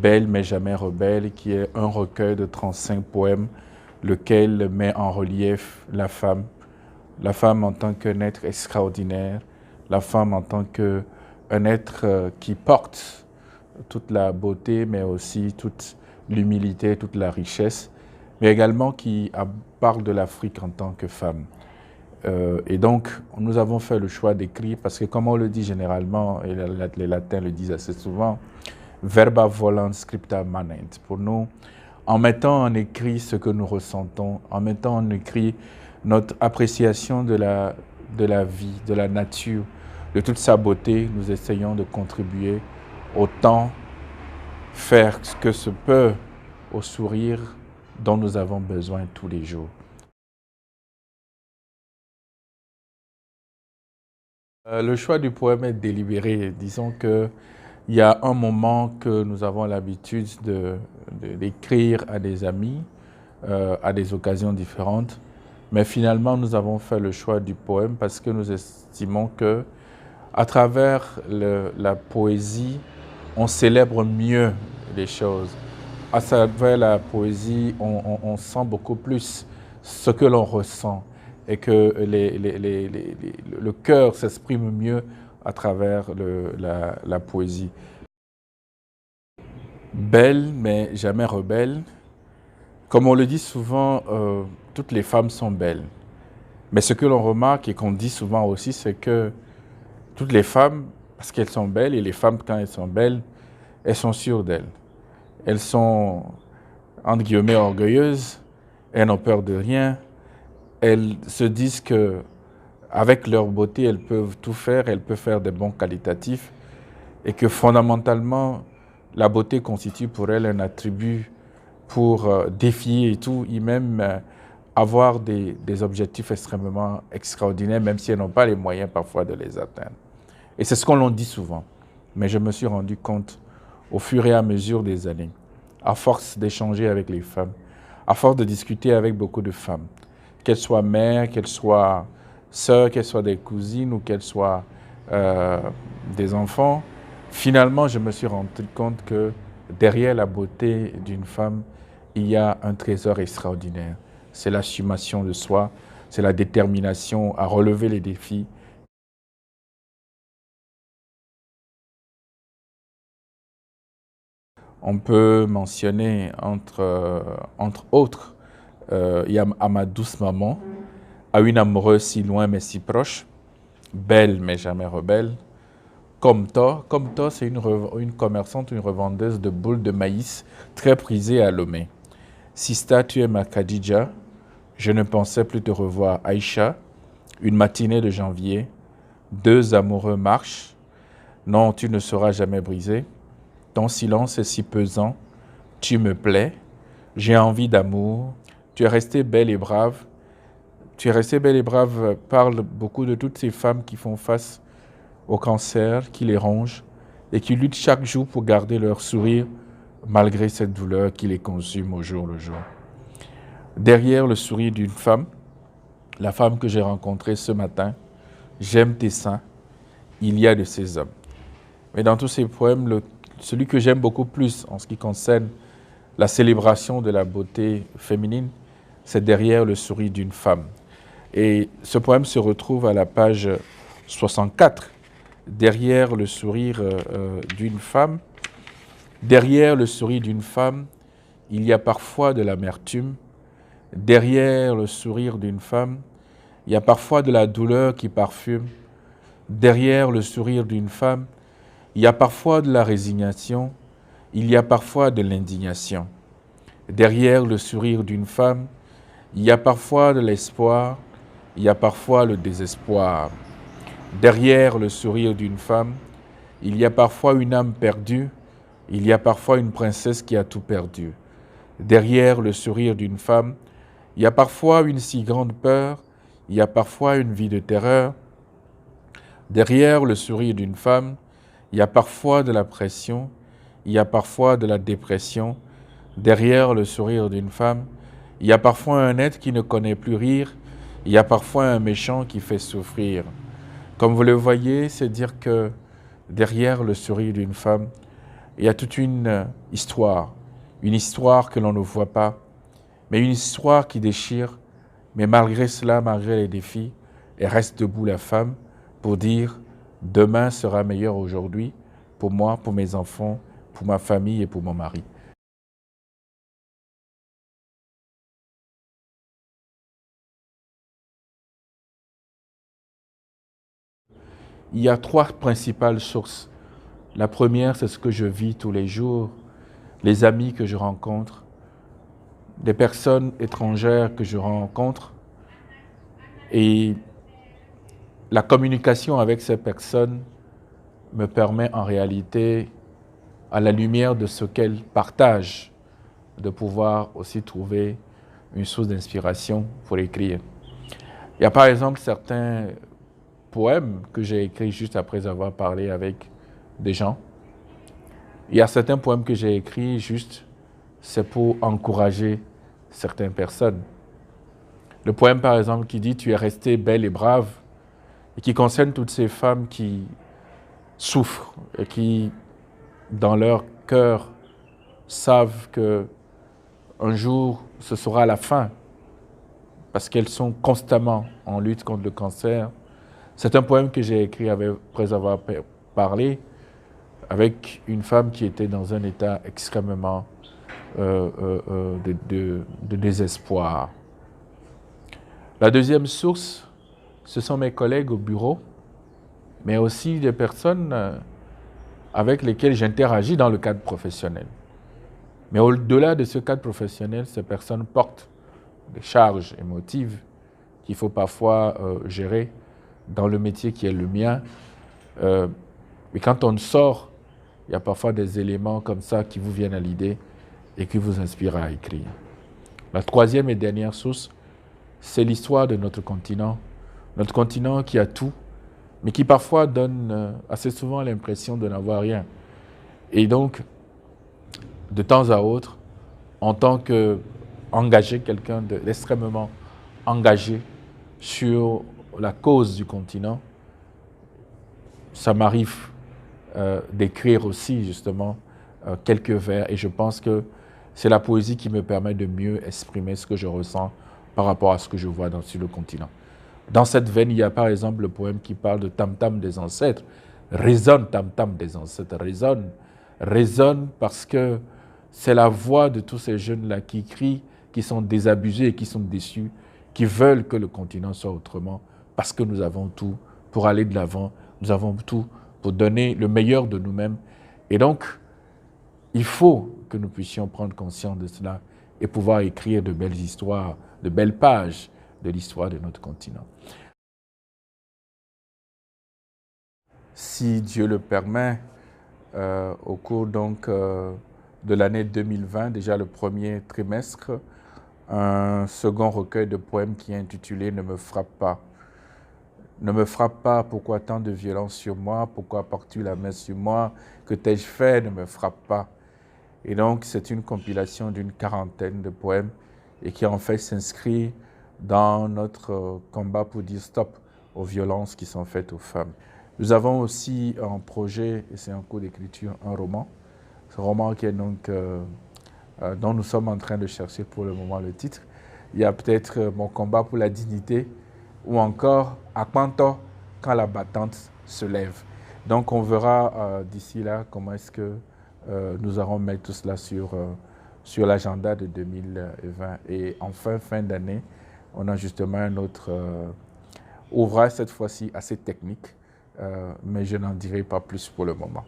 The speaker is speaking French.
Belle mais jamais rebelle, qui est un recueil de 35 poèmes, lequel met en relief la femme en tant qu'un être extraordinaire, la femme en tant qu'un être qui porte toute la beauté, mais aussi toute l'humilité, toute la richesse, mais également qui parle de l'Afrique en tant que femme. Et donc, nous avons fait le choix d'écrire, parce que comme on le dit généralement, et les latins le disent assez souvent, verba volant scripta manent. Pour nous, en mettant en écrit ce que nous ressentons, en mettant en écrit notre appréciation de la vie, de la nature, de toute sa beauté, nous essayons de contribuer autant faire ce que se peut au sourire dont nous avons besoin tous les jours. Le choix du poème est délibéré. Disons qu'il y a un moment que nous avons l'habitude d'écrire à des amis, à des occasions différentes. Mais finalement, nous avons fait le choix du poème parce que nous estimons que, à travers la poésie, on célèbre mieux les choses. À travers la poésie, on sent beaucoup plus ce que l'on ressent et que le cœur s'exprime mieux à travers la poésie. Belle, mais jamais rebelle. Comme on le dit souvent, toutes les femmes sont belles. Mais ce que l'on remarque et qu'on dit souvent aussi, c'est que toutes les femmes, parce qu'elles sont belles, et les femmes, quand elles sont belles, elles sont sûres d'elles. Elles sont, entre guillemets, orgueilleuses, elles n'ont peur de rien. Elles se disent que avec leur beauté, elles peuvent tout faire, elles peuvent faire des bons qualitatifs, et que fondamentalement, la beauté constitue pour elles un attribut pour défier et tout, et même avoir des objectifs extrêmement extraordinaires, même si elles n'ont pas les moyens parfois de les atteindre. Et c'est ce qu'on l'on dit souvent. Mais je me suis rendu compte au fur et à mesure des années, à force d'échanger avec les femmes, à force de discuter avec beaucoup de femmes, qu'elles soient mères, qu'elles soient sœurs, qu'elles soient des cousines ou qu'elles soient des enfants, finalement, je me suis rendu compte que derrière la beauté d'une femme, il y a un trésor extraordinaire. C'est l'assumation de soi, c'est la détermination à relever les défis. On peut mentionner, entre autres, il y a à ma douce maman, à une amoureuse si loin mais si proche, belle mais jamais rebelle. Komto, c'est une commerçante, une revendeuse de boules de maïs très prisée à Lomé. Sista, tu es ma Khadija, je ne pensais plus te revoir. Aïcha, une matinée de janvier, deux amoureux marchent. Non, tu ne seras jamais brisé. Ton silence est si pesant, tu me plais, j'ai envie d'amour, tu es restée belle et brave. Tu es restée belle et brave parle beaucoup de toutes ces femmes qui font face au cancer, qui les ronge et qui luttent chaque jour pour garder leur sourire malgré cette douleur qui les consume au jour le jour. Derrière le sourire d'une femme, la femme que j'ai rencontrée ce matin, j'aime tes seins, il y a de ces hommes. Mais dans tous ces poèmes, celui que j'aime beaucoup plus en ce qui concerne la célébration de la beauté féminine, c'est derrière le sourire d'une femme. Et ce poème se retrouve à la page 64. Derrière le sourire d'une femme, derrière le sourire d'une femme, il y a parfois de l'amertume. Derrière le sourire d'une femme, il y a parfois de la douleur qui parfume. Derrière le sourire d'une femme, il y a parfois de la résignation, il y a parfois de l'indignation. Derrière le sourire d'une femme, il y a parfois de l'espoir, il y a parfois le désespoir. Derrière le sourire d'une femme, il y a parfois une âme perdue, il y a parfois une princesse qui a tout perdu. Derrière le sourire d'une femme, il y a parfois une si grande peur, il y a parfois une vie de terreur. Derrière le sourire d'une femme, il y a parfois de la pression, il y a parfois de la dépression. Derrière le sourire d'une femme, il y a parfois un être qui ne connaît plus rire, il y a parfois un méchant qui fait souffrir. Comme vous le voyez, c'est dire que derrière le sourire d'une femme, Il y a toute une histoire que l'on ne voit pas, mais une histoire qui déchire. Mais malgré cela, malgré les défis, elle reste debout, la femme, pour dire « Demain sera meilleur aujourd'hui pour moi, pour mes enfants, pour ma famille et pour mon mari ». Il y a trois principales sources. La première, c'est ce que je vis tous les jours, les amis que je rencontre, des personnes étrangères que je rencontre et la communication avec ces personnes me permet en réalité, à la lumière de ce qu'elles partagent, de pouvoir aussi trouver une source d'inspiration pour écrire. Il y a par exemple certains poèmes que j'ai écrits juste après avoir parlé avec des gens. Il y a certains poèmes que j'ai écrits juste, c'est pour encourager certaines personnes. Le poème par exemple qui dit « Tu es restée belle et brave » et qui concerne toutes ces femmes qui souffrent et qui, dans leur cœur, savent que un jour, ce sera la fin, parce qu'elles sont constamment en lutte contre le cancer. C'est un poème que j'ai écrit après avoir parlé avec une femme qui était dans un état extrêmement de désespoir. La deuxième source, ce sont mes collègues au bureau, mais aussi des personnes avec lesquelles j'interagis dans le cadre professionnel. Mais au-delà de ce cadre professionnel, ces personnes portent des charges émotives qu'il faut parfois gérer dans le métier qui est le mien. Mais quand on sort, il y a parfois des éléments comme ça qui vous viennent à l'idée et qui vous inspirent à écrire. La troisième et dernière source, c'est l'histoire de notre continent. Notre continent qui a tout, mais qui parfois donne assez souvent l'impression de n'avoir rien. Et donc, de temps à autre, en tant qu'engagé, quelqu'un d'extrêmement engagé sur la cause du continent, ça m'arrive d'écrire aussi justement quelques vers et je pense que c'est la poésie qui me permet de mieux exprimer ce que je ressens par rapport à ce que je vois sur le continent. Dans cette veine, il y a par exemple le poème qui parle de tam-tam des ancêtres. Résonne tam-tam des ancêtres, résonne. Résonne parce que c'est la voix de tous ces jeunes-là qui crient, qui sont désabusés et qui sont déçus, qui veulent que le continent soit autrement, parce que nous avons tout pour aller de l'avant, nous avons tout pour donner le meilleur de nous-mêmes. Et donc, il faut que nous puissions prendre conscience de cela et pouvoir écrire de belles histoires, de belles pages de l'histoire de notre continent. Si Dieu le permet, au cours donc de l'année 2020, déjà le premier trimestre, un second recueil de poèmes qui est intitulé « Ne me frappe pas ». Ne me frappe pas, pourquoi tant de violence sur moi, pourquoi portes-tu la main sur moi, que t'ai-je fait, ne me frappe pas. Et donc c'est une compilation d'une quarantaine de poèmes et qui en fait s'inscrit dans notre combat pour dire stop aux violences qui sont faites aux femmes. Nous avons aussi en projet, et c'est en cours d'écriture, un roman. Ce roman qui est donc, dont nous sommes en train de chercher pour le moment le titre. Il y a peut-être Mon combat pour la dignité ou encore Akpanto quand la battante se lève. Donc on verra d'ici là comment est-ce que nous allons mettre tout cela sur l'agenda de 2020. Et enfin, fin d'année, on a justement un autre ouvrage, cette fois-ci assez technique, mais je n'en dirai pas plus pour le moment.